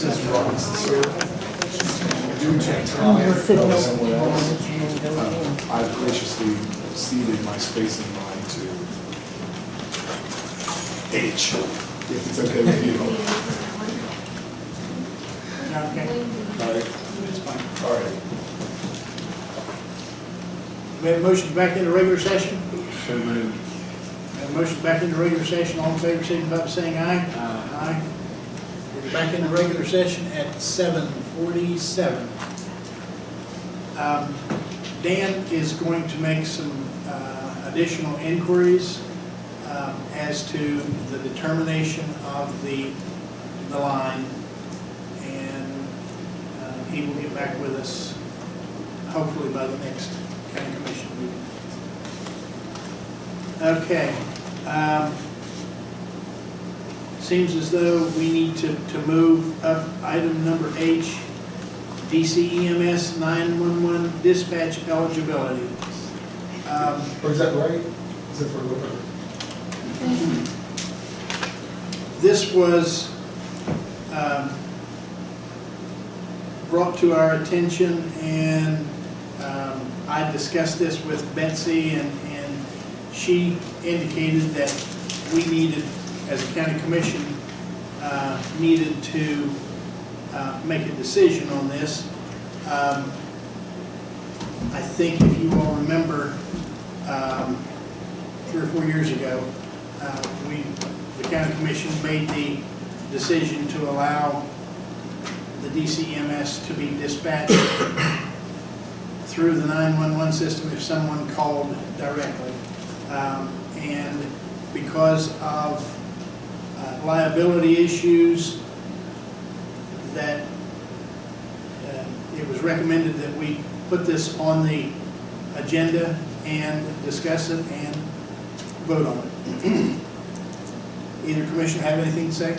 This is Robinson, sir. Due to time of someone else, I've graciously ceded my space in mine to H, if it's okay with you. Okay. All right. That's fine. All right. We have a motion back into regular session. So moved. We have a motion back into regular session. All in favor, signify by saying aye. Aye. We're back into regular session at 7:47. Dan is going to make some additional inquiries as to the determination of the line, and he will get back with us hopefully by the next county commission meeting. Okay. Seems as though we need to move up item number H, DCEMS 911 dispatch eligibility. Or is that right? Is that for what? This was brought to our attention, and I discussed this with Betsy, and she indicated that we needed, as a county commission, needed to make a decision on this. I think if you all remember, 3 or 4 years ago, the county commission made the decision to allow the DCEMS to be dispatched through the 911 system if someone called directly. And because of liability issues, that it was recommended that we put this on the agenda and discuss it and vote on it. Either commission have anything to say?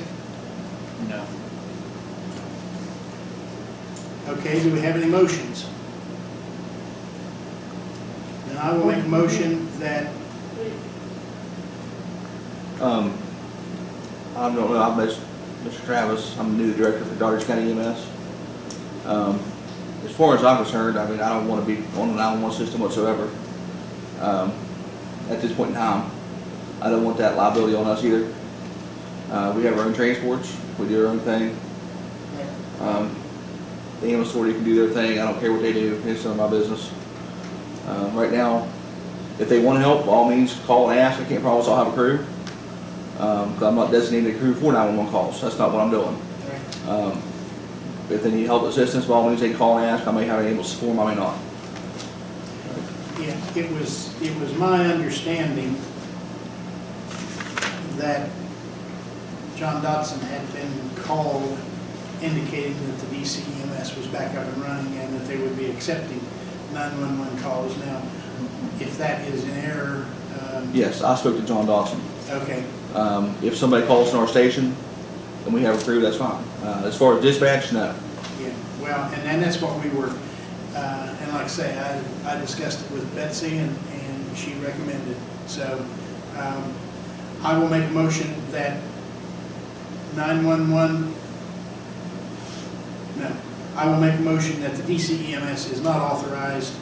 No. Okay, do we have any motions? Then I will make a motion that, I don't know, I'm Mr. Travis. I'm the new director for Douglas County EMS. As far as I'm concerned, I mean, I don't want to be on the 911 system whatsoever. At this point in time, I don't want that liability on us either. We have our own transports. We do our own thing. The ambulance authority can do their thing. I don't care what they do. It's none of my business. Right now, if they want to help, by all means, call and ask. I can't promise I'll have a crew. Because I'm not designating a crew for 911 calls. That's not what I'm doing. If they need help, assistance, by all means, they can call and ask. I may have an ambulance for them, I may not. yeah, it was my understanding that John Dotson had been called indicating that the DCEMS was back up and running and that they would be accepting 911 calls. Now, if that is in error... Yes, I spoke to John Dawson. Okay. If somebody calls in our station and we have a crew, that's fine. As far as dispatch, no. Yeah, well, and that's what we were, and like I say, I discussed it with Betsy, and she recommended. So I will make a motion that 911, no, I will make a motion that the DCEMS is not authorized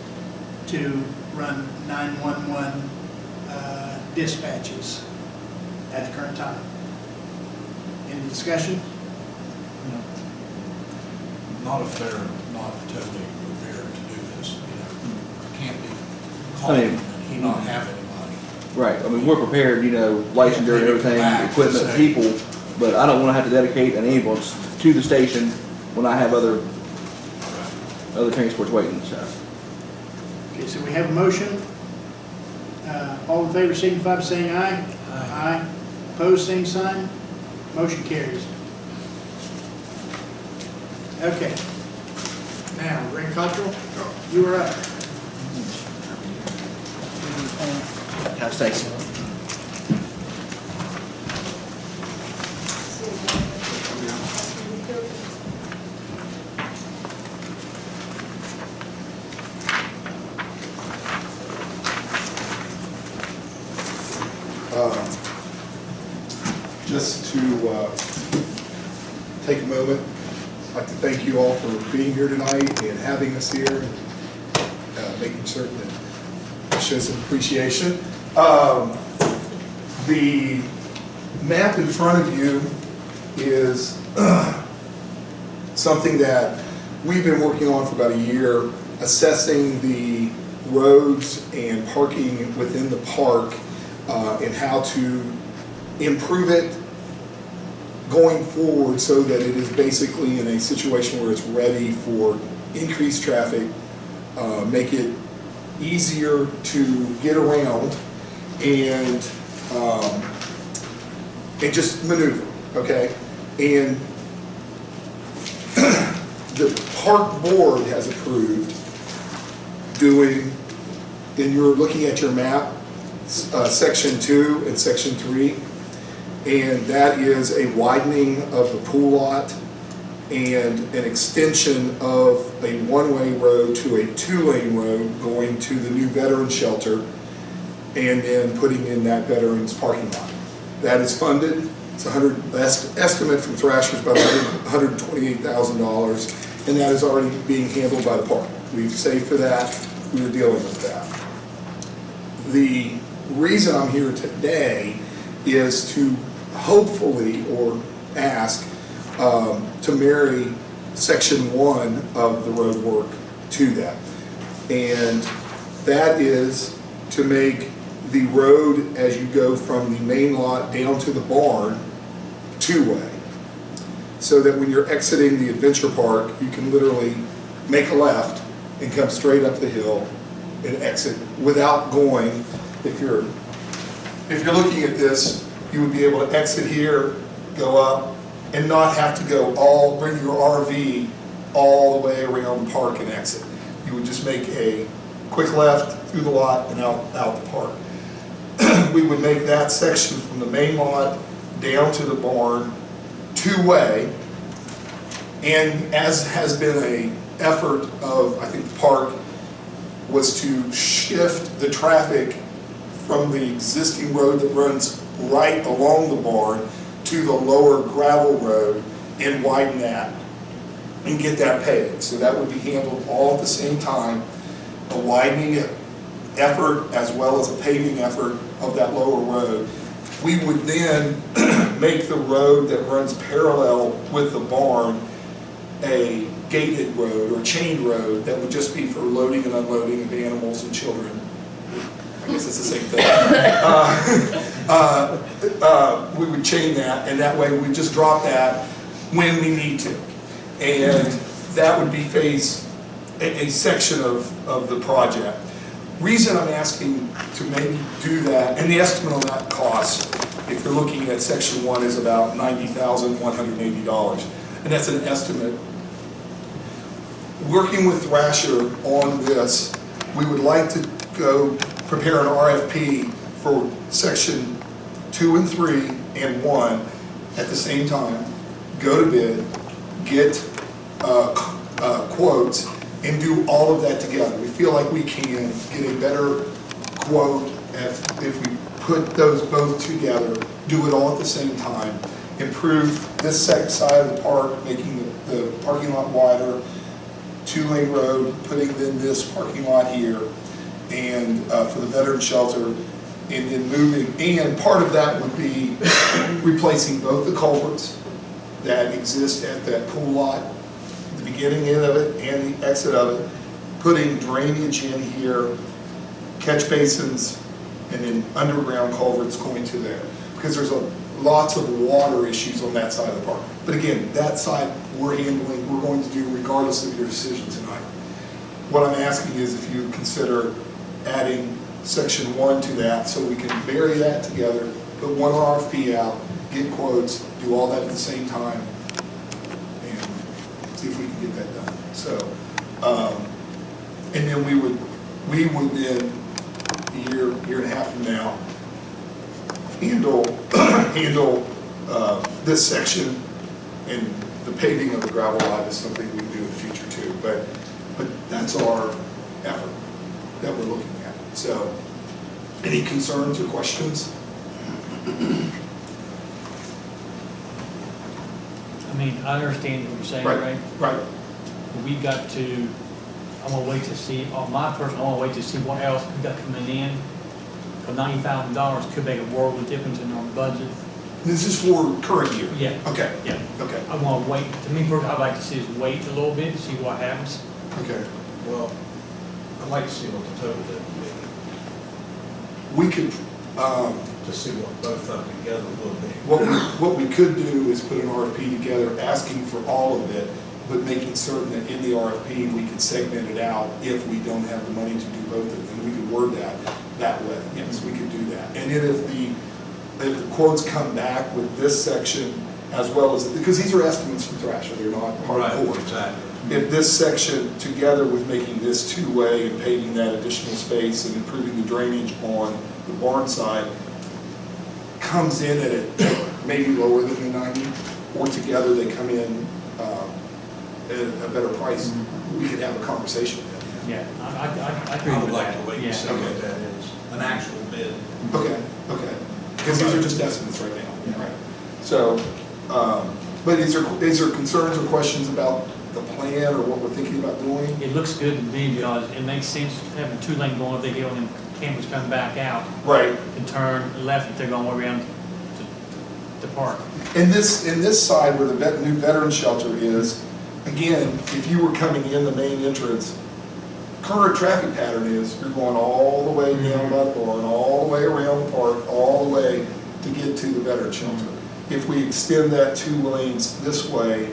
to run 911 dispatches at the current time. Any discussion? Not if they're not totally prepared to do this, can't be I calling mean, and he not have anybody. Right. I mean, we're prepared, licensure and everything, Back, equipment, say. people, but I don't want to have to dedicate an ambulance to the station when I have other transports waiting, so. Okay, so we have a motion. All in favor signify by saying aye. Aye. Opposed, same sign. Motion carries. Okay. Now, Greg Cottrell, you are up. How's Stacy? Just to take a moment I'd like to thank you all for being here tonight and having us here, and making certain that we show some appreciation. The map in front of you is something that we've been working on for about a year, assessing the roads and parking within the park and how to improve it going forward so that it is basically in a situation where it's ready for increased traffic, make it easier to get around and just maneuver, okay? And the park board has approved doing, and you're looking at your map, section 2 and section 3, and that is a widening of the pool lot and an extension of a one-way road to a two-lane road going to the new veteran shelter, and then putting in that veterans parking lot. That is funded. It's estimate from Thrasher's about $128,000, and that is already being handled by the park. We've saved for that. We are dealing with that. The reason I'm here today is to hopefully, or ask, to marry section 1 of the road work to that. And that is to make the road as you go from the main lot down to the barn two-way. So that when you're exiting the adventure park, you can literally make a left and come straight up the hill and exit without going, if you're looking at this, you would be able to exit here, go up, and not have to bring your RV all the way around the park and exit. You would just make a quick left through the lot and out the park. We would make that section from the main lot down to the barn two-way, and as has been an effort of, I think, the park, was to shift the traffic from the existing road that runs right along the barn to the lower gravel road and widen that and get that paved. So that would be handled all at the same time, a widening effort as well as a paving effort of that lower road. We would then make the road that runs parallel with the barn a gated road or chained road that would just be for loading and unloading of animals and children. I guess it's the same thing. We would chain that, and that way we just drop that when we need to. And that would be a section of the project. Reason I'm asking to maybe do that, and the estimate on that cost, if you're looking at section 1, is about $90,180. And that's an estimate. Working with Thrasher on this, we would like to go prepare an RFP for section 2 and 3 and 1 at the same time, go to bid, get quotes, and do all of that together. We feel like we can get a better quote if we put those both together, do it all at the same time, improve this side of the park, making the parking lot wider, two-lane road, putting in this parking lot here, and for the veteran shelter, and then moving, and part of that would be replacing both the culverts that exist at that pool lot, the beginning end of it and the exit of it, putting drainage in here, catch basins, and then underground culverts going to there, because there's lots of water issues on that side of the park. But again, that side we're going to do regardless of your decision tonight. What I'm asking is if you consider adding section 1 to that so we can marry that together, put one RFP out, get quotes, do all that at the same time, and see if we can get that done. So, and then we would then, a year and a half from now, handle this section, and the paving of the gravel lot is something we can do in the future too. But that's our effort that we're looking at. So, any concerns or questions? I mean, I understand what you're saying, Right, right? right. But we got to, I'm gonna wait to see, on my person, I wanna wait to see what else we got coming in. For $90,000 could make a world of difference in our budget. This is for current year? Yeah. Okay, Yeah. okay, I wanna wait, to me, personally, I'd like to see us wait a little bit, to see what happens. okay. Well, I'd like to see what the total is, We could, to see what both of them together will be. what we could do is put an RFP together, asking for all of it, but making certain that in the RFP, we could segment it out if we don't have the money to do both of them. We could word that way, yes, we could do that. And then if the quotes come back with this section, as well as, because these are estimates from Thrasher, they're not hardcore. Exactly. If this section, together with making this two-way and paving that additional space and improving the drainage on the barn side, comes in at maybe lower than the 90, or together they come in at a better price, we could have a conversation with them. Yeah, I agree I would with like that. to wait and Yeah. see what that is, an actual bid. Okay, okay, because these are just estimates right now, right? So, but is there concerns or questions about the plan or what we're thinking about doing? It looks good to me because it makes sense having two lane going if they get on them campers coming back out Right. and turn left if they're going around the park. In this side where the new veteran shelter is, again, if you were coming in the main entrance, current traffic pattern is you're going all the way down by the barn, all the way around the park, all the way to get to the veteran shelter. If we extend that 2 lanes this way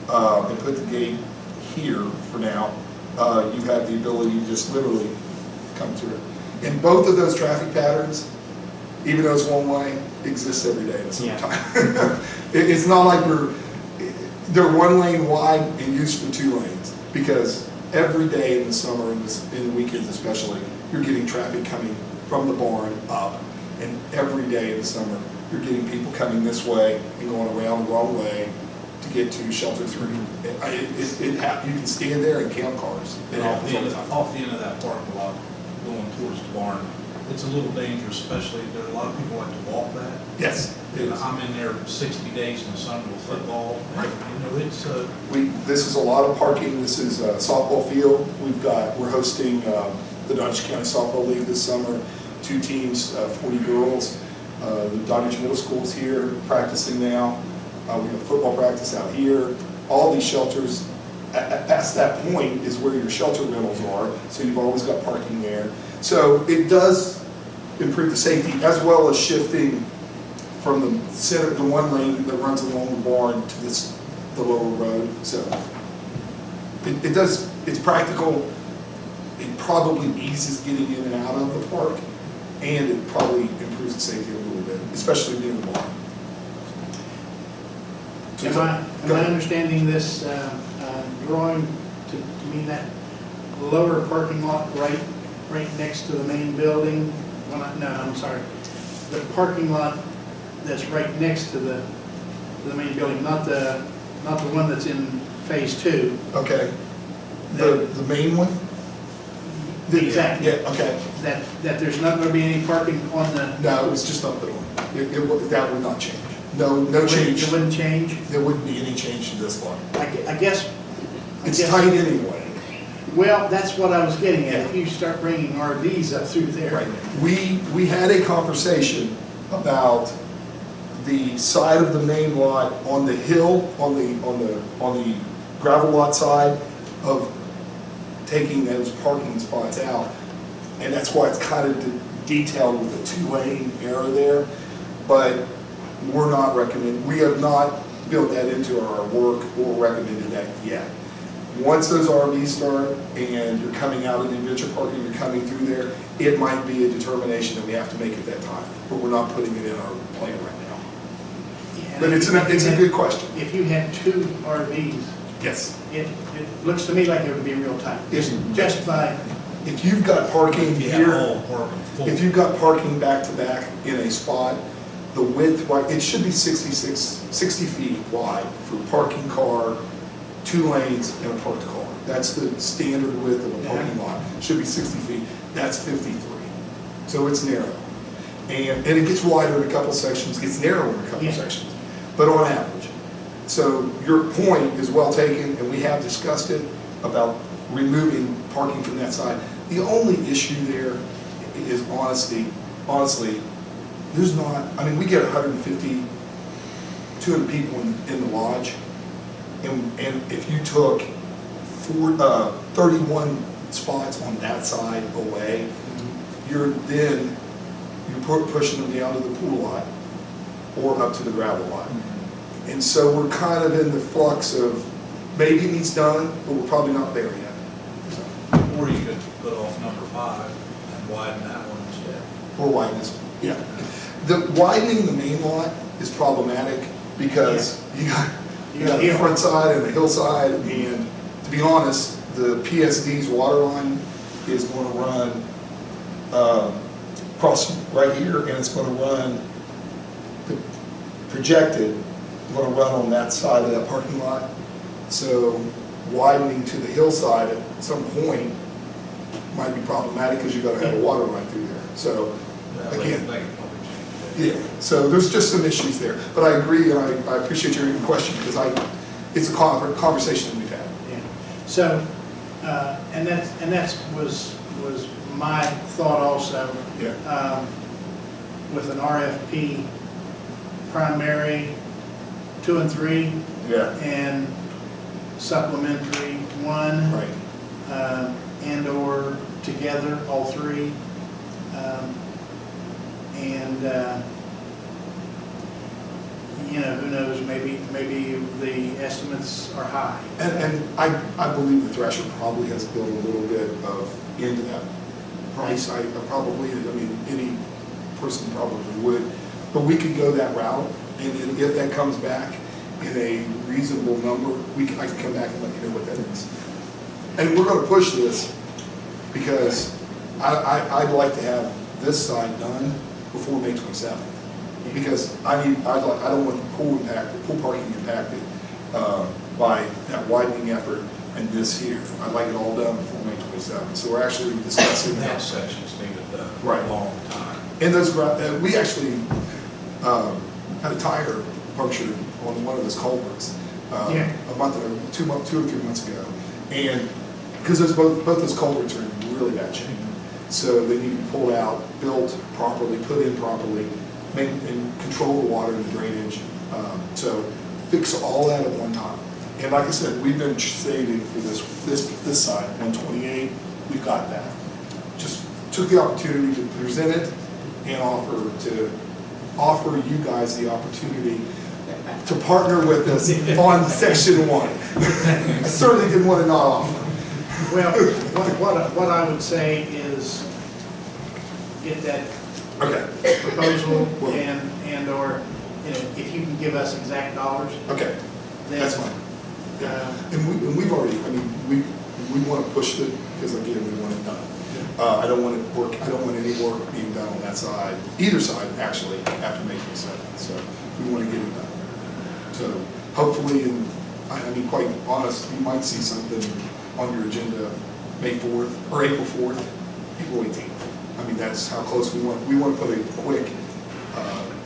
and put the gate here for now, you have the ability to just literally come through. And both of those traffic patterns, even though it's one way, exists every day in the summertime. It's not like they're 1 lane wide and used for 2 lanes, because every day in the summer, in the weekends especially, you're getting traffic coming from the barn up, and every day in the summer, you're getting people coming this way and going around the wrong way to get to shelter 3. You can stand there and count cars. It And happens all the time. off the end of that parking lot, going towards the barn, it's a little dangerous, especially, there are a lot of people like to walk that. Yes, it And is. I'm in there 60 days in the summer with football, and, it's, This is a lot of parking. This is a softball field. We're hosting the Dutchess County Softball League this summer. 2 teams, 40 girls. The Dottage Middle School's here practicing now. We have football practice out here. All these shelters, past that point is where your shelter rentals are, so you've always got parking there. So it does improve the safety, as well as shifting from the center, the 1 lane that runs along the barn to the lower road. So it does, it's practical. It probably eases getting in and out of the park, and it probably improves the safety a little bit, especially near the barn. Am I understanding this drawing to mean that lower parking lot right next to the main building? No, I'm sorry. The parking lot that's right next to the main building, not the one that's in phase 2. Okay. The main one? Exactly. Yeah, okay. That there's not going to be any parking on the. No, it's just up there. That would not change. No change. It wouldn't change? There wouldn't be any change to this one. I guess. It's tight anyway. Well, that's what I was getting at. If you start bringing RVs up through there. Right. We had a conversation about the side of the main lot on the hill, on the gravel lot side, of taking those parking spots out. And that's why it's kind of detailed with a 2-lane arrow there. But we have not built that into our work or recommended that yet. Once those RVs start and you're coming out of the adventure park and you're coming through there, it might be a determination that we have to make at that time, but we're not putting it in our plan right now. Yeah, But it's a good question. If you had 2 RVs, Yes. it looks to me like it would be real tight. Just by, If you've got parking if you have here, all parking full. if you've got parking back to back in a spot, the width, it should be 60 feet wide for a parking car, 2 lanes, and a parked car. That's the standard width of a parking lot. It should be 60 feet. That's 53. So it's narrow. And it gets wider in a couple sections, gets narrower in a couple Yeah. sections. But on average, So your point is well taken, and we have discussed it about removing parking from that side. The only issue there is honestly, there's not, I mean, we get 150, 200 people in the lodge, and if you took 31 spots on that side away, you're pushing them down to the pool lot or up to the gravel lot. And so we're kind of in the flux of maybe it needs done, but we're probably not there yet. So, Or you could put off number 5 and widen that one instead. or widen this, yeah. The widening the main lot is problematic because you got the front side and the hillside, and to be honest, the PSD's water line is going to run across right here, and it's going to run, projected, going to run on that side of that parking lot. So widening to the hillside at some point might be problematic because you've got to have a water line through there. So again, They could probably change that. yeah, so there's just some issues there. But I agree, and I appreciate your question because it's a conversation that we've had. Yeah. So, and that's was my thought also. Yeah. With an RFP, primary 2 and 3, Yeah. and supplementary 1. Right. And/or together, all 3. Who knows, maybe the estimates are high. And I believe the Thrasher probably has built a little bit of into that price. I mean, any person probably would. But we could go that route, and then if that comes back in a reasonable number, I can come back and let you know what that is. And we're gonna push this because I'd like to have this side done before May 27th. Because I don't want the pool parking impacted by that widening effort and this here. I'd like it all done before May 27th. So we're actually discussing That that. section's needed done for Right. a long time. And those, we actually had a tire punctured on one of those culverts Yeah. a month or 2 or 3 months ago. And because both those culverts are in really bad shape. So they need to be pulled out, built properly, put in properly, and control the water and the drainage. So fix all that at one time. And like I said, we've been saving for this side, 128, we've got that. Just took the opportunity to present it and offer you guys the opportunity to partner with us on section 1. I certainly didn't want to not offer. Well, what I would say is get that Okay, proposal and/or, if you can give us exact dollars, okay, then. that's fine. And we've already, I mean, we want to push it because again, we want it done. I don't want any work being done on that side, either side actually, after May 27th. So we want to get it done. So hopefully, and I mean, quite honest, you might see something on your agenda May 4th or April 4th, April 18th. I mean, that's how close we want to put a quick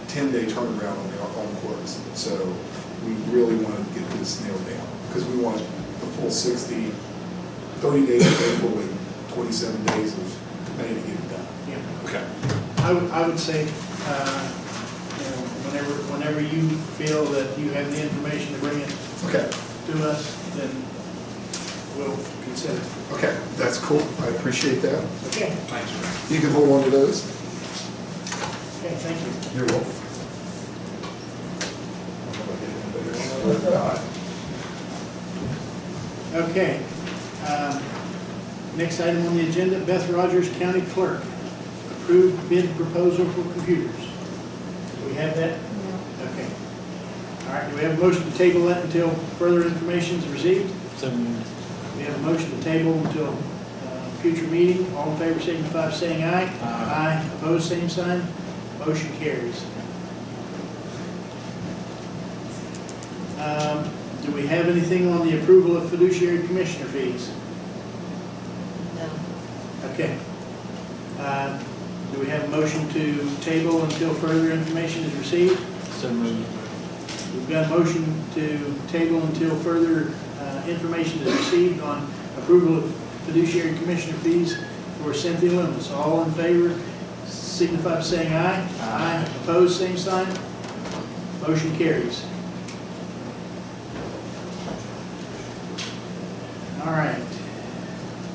10-day turnaround on the quotes. So we really want to get this nailed down because we want the full 30 days of April and 27 days of May to get it done. Yeah. Okay. I would say, whenever you feel that you have the information to bring it Okay. to us, then we'll consider. Okay, that's cool. I appreciate that. Okay, Thanks, Rick. You can hold on to those. okay, thank you. You're welcome. Okay. Next item on the agenda, Beth Rogers, County Clerk. Approved bid proposal for computers. Do we have that? No. Okay. All right, do we have a motion to table that until further information is received? So moved. We have a motion to table until future meeting. All in favor, signify by saying aye. Aye. Opposed, same sign. Motion carries. Do we have anything on the approval of fiduciary commissioner fees? No. Okay. Do we have a motion to table until further information is received? So moved. We've got a motion to table until further information is received on approval of fiduciary commissioner fees for Cynthia Loomis. All in favor, signify by saying aye. Aye. Opposed, same sign. Motion carries. All right.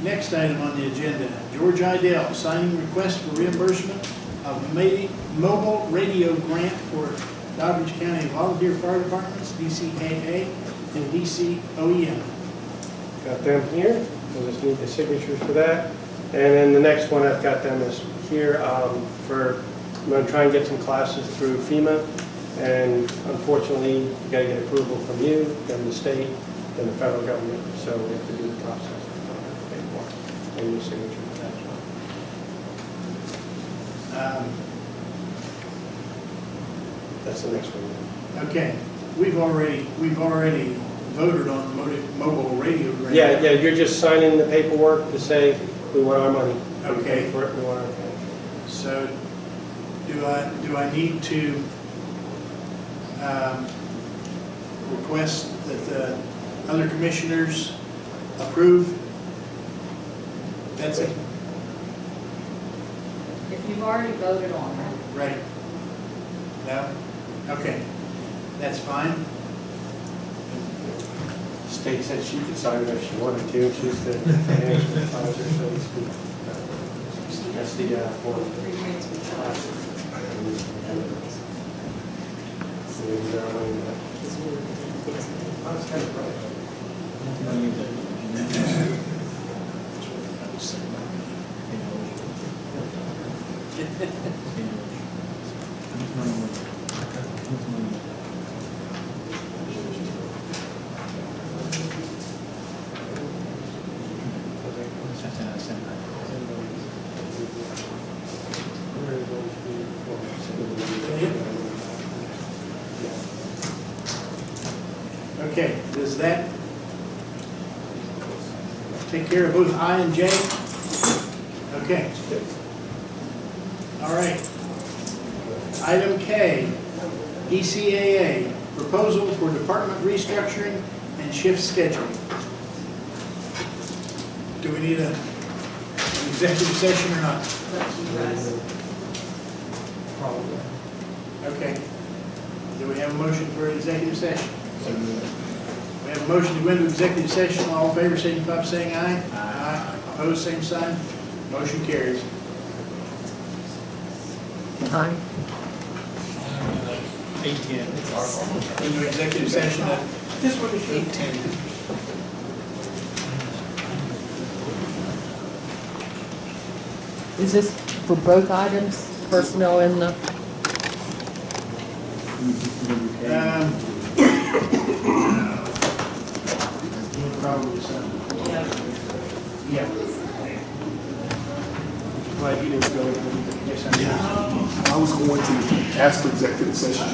Next item on the agenda, George Idell signing request for reimbursement of mobile radio grant for Doddridge County Volunteer Fire Departments, DCAA, and DCOEM. Got them here, we'll just need the signatures for that. And then the next one I've got them is here for, I'm going to try and get some classes through FEMA. And unfortunately, you got to get approval from you, then the state, then the federal government. So we have to do the process. And your signature for that as well. That's the next one. Okay, we've already voted on mobile radio grant. Yeah, you're just signing the paperwork to say we want our money. We Okay. pay for it, we want our cash. So, do I need to request that the other commissioners approve? That's it, If you've already voted on it, right? No? Okay, that's fine. State said she could sign it if she wanted to. She's the financial advisor, so to speak. That's the form. remains with Okay, does that take care of both I and J? Okay. All right. Item K, ECAA, proposal for department restructuring and shift scheduling. Do we need an executive session or not? up to you guys. Probably. Okay. Do we have a motion for executive session? We have a motion to go into executive session. All in favor, signify by saying aye. Aye. Opposed, same sign. Motion carries. Time. 8:10. Into executive session at This one is 8:10. Is this for both items, personnel and the, Probably so. Yeah. Yeah. Glad you didn't go into Yes, I did. I was going to ask for executive session.